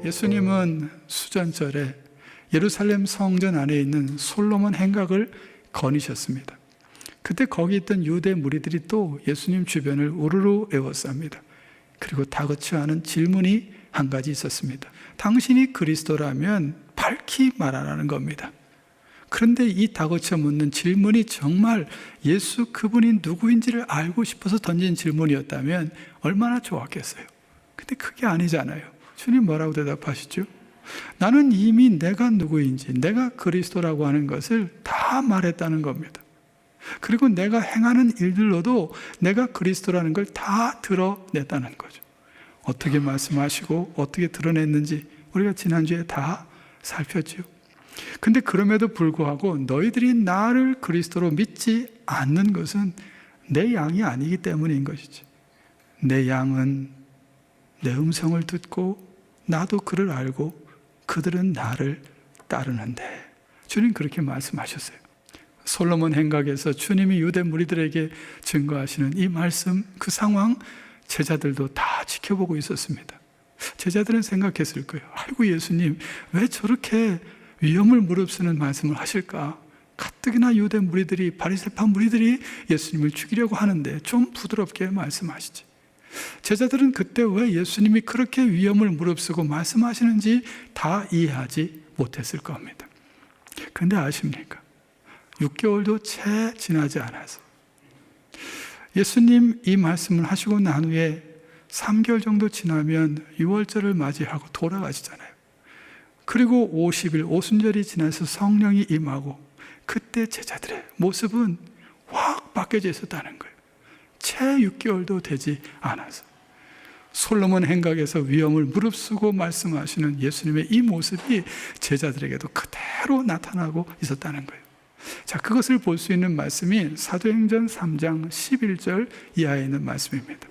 예수님은 수전절에 예루살렘 성전 안에 있는 솔로몬 행각을 거니셨습니다. 그때 거기 있던 유대 무리들이 또 예수님 주변을 우르르 에워쌉니다. 그리고 다그치 하는 질문이 한 가지 있었습니다. 당신이 그리스도라면 밝히 말하라는 겁니다. 그런데 이 다그쳐 묻는 질문이 정말 예수 그분이 누구인지를 알고 싶어서 던진 질문이었다면 얼마나 좋았겠어요. 근데 그게 아니잖아요. 주님 뭐라고 대답하시죠? 나는 이미 내가 누구인지, 내가 그리스도라고 하는 것을 다 말했다는 겁니다. 그리고 내가 행하는 일들로도 내가 그리스도라는 걸 다 드러냈다는 거죠. 어떻게 말씀하시고 어떻게 드러냈는지 우리가 지난주에 다 살폈죠. 근데 그럼에도 불구하고 너희들이 나를 그리스도로 믿지 않는 것은 내 양이 아니기 때문인 것이지. 내 양은 내 음성을 듣고 나도 그를 알고 그들은 나를 따르는데, 주님 그렇게 말씀하셨어요. 솔로몬 행각에서 주님이 유대 무리들에게 증거하시는 이 말씀, 그 상황 제자들도 다 지켜보고 있었습니다. 제자들은 생각했을 거예요. 아이고 예수님 왜 저렇게 위험을 무릅쓰는 말씀을 하실까? 가뜩이나 유대 무리들이, 바리새파 무리들이 예수님을 죽이려고 하는데 좀 부드럽게 말씀하시지. 제자들은 그때 왜 예수님이 그렇게 위험을 무릅쓰고 말씀하시는지 다 이해하지 못했을 겁니다. 그런데 아십니까? 6개월도 채 지나지 않아서 예수님 이 말씀을 하시고 난 후에 3개월 정도 지나면 유월절을 맞이하고 돌아가시잖아요. 그리고 50일 오순절이 지나서 성령이 임하고 그때 제자들의 모습은 확 바뀌어져 있었다는 거예요. 채 6개월도 되지 않아서 솔로몬 행각에서 위험을 무릅쓰고 말씀하시는 예수님의 이 모습이 제자들에게도 그대로 나타나고 있었다는 거예요. 자, 그것을 볼 수 있는 말씀이 사도행전 3장 11절 이하에 있는 말씀입니다.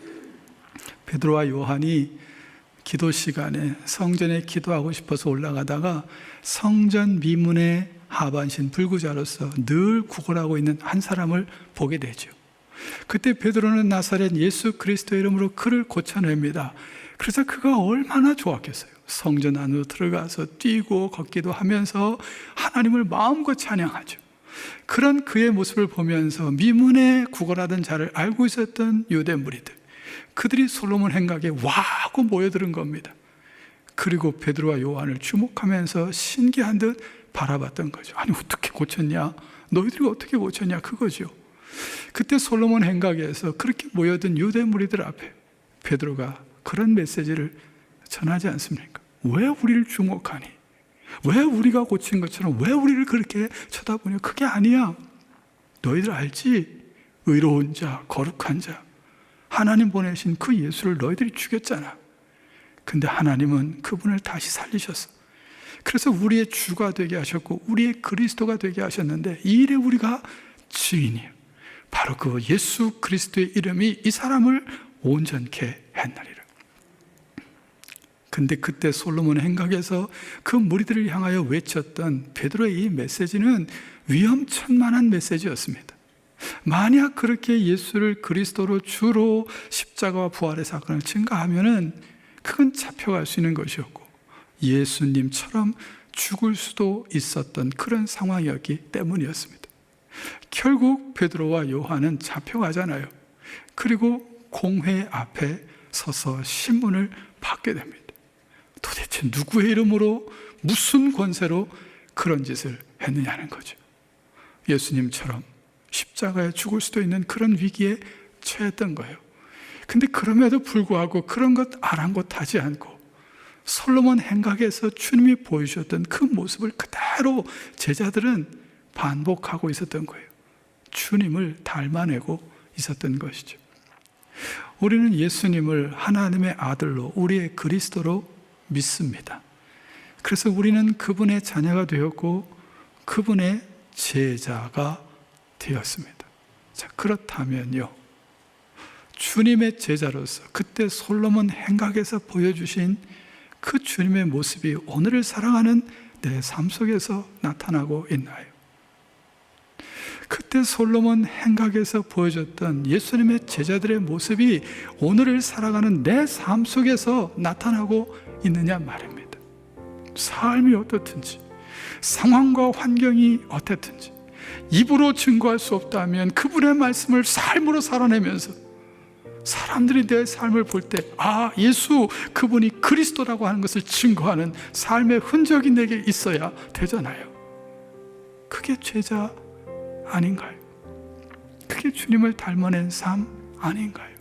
베드로와 요한이 기도 시간에 성전에 기도하고 싶어서 올라가다가 성전 미문의 하반신 불구자로서 늘 구걸하고 있는 한 사람을 보게 되죠. 그때 베드로는 나사렛 예수 그리스도의 이름으로 그를 고쳐냅니다. 그래서 그가 얼마나 좋았겠어요. 성전 안으로 들어가서 뛰고 걷기도 하면서 하나님을 마음껏 찬양하죠. 그런 그의 모습을 보면서 미문에 구걸하던 자를 알고 있었던 유대 무리들, 그들이 솔로몬 행각에 와 하고 모여드는 겁니다. 그리고 베드로와 요한을 주목하면서 신기한 듯 바라봤던 거죠. 아니 어떻게 고쳤냐? 너희들이 어떻게 고쳤냐? 그거죠. 그때 솔로몬 행각에서 그렇게 모여든 유대 무리들 앞에 베드로가 그런 메시지를 전하지 않습니까? 왜 우리를 주목하니? 왜 우리가 고친 것처럼 왜 우리를 그렇게 쳐다보냐? 그게 아니야. 너희들 알지? 의로운 자, 거룩한 자, 하나님 보내신 그 예수를 너희들이 죽였잖아. 근데 하나님은 그분을 다시 살리셨어. 그래서 우리의 주가 되게 하셨고 우리의 그리스도가 되게 하셨는데 이 일에 우리가 증인이에요. 바로 그 예수 그리스도의 이름이 이 사람을 온전케 했나리라. 근데 그때 솔로몬 행각에서 그 무리들을 향하여 외쳤던 베드로의 이 메시지는 위험천만한 메시지였습니다. 만약 그렇게 예수를 그리스도로 주로 십자가와 부활의 사건을 증거하면은 그건 잡혀갈 수 있는 것이었고 예수님처럼 죽을 수도 있었던 그런 상황이었기 때문이었습니다. 결국 베드로와 요한은 잡혀가잖아요. 그리고 공회 앞에 서서 신문을 받게 됩니다. 도대체 누구의 이름으로 무슨 권세로 그런 짓을 했느냐는 거죠. 예수님처럼 십자가에 죽을 수도 있는 그런 위기에 처했던 거예요. 근데 그럼에도 불구하고 그런 것 아랑곳하지 않고 솔로몬 행각에서 주님이 보여주셨던 그 모습을 그대로 제자들은 반복하고 있었던 거예요. 주님을 닮아내고 있었던 것이죠. 우리는 예수님을 하나님의 아들로 우리의 그리스도로 믿습니다. 그래서 우리는 그분의 자녀가 되었고 그분의 제자가 되었습니다. 자, 그렇다면요, 주님의 제자로서 그때 솔로몬 행각에서 보여주신 그 주님의 모습이 오늘을 살아가는 내 삶 속에서 나타나고 있나요? 그때 솔로몬 행각에서 보여줬던 예수님의 제자들의 모습이 오늘을 살아가는 내 삶 속에서 나타나고 있느냐 말입니다. 삶이 어떻든지, 상황과 환경이 어떻든지 입으로 증거할 수 없다면 그분의 말씀을 삶으로 살아내면서 사람들이 내 삶을 볼 때 예수 그분이 그리스도라고 하는 것을 증거하는 삶의 흔적이 내게 있어야 되잖아요. 그게 제자 아닌가요? 그게 주님을 닮아낸 삶 아닌가요?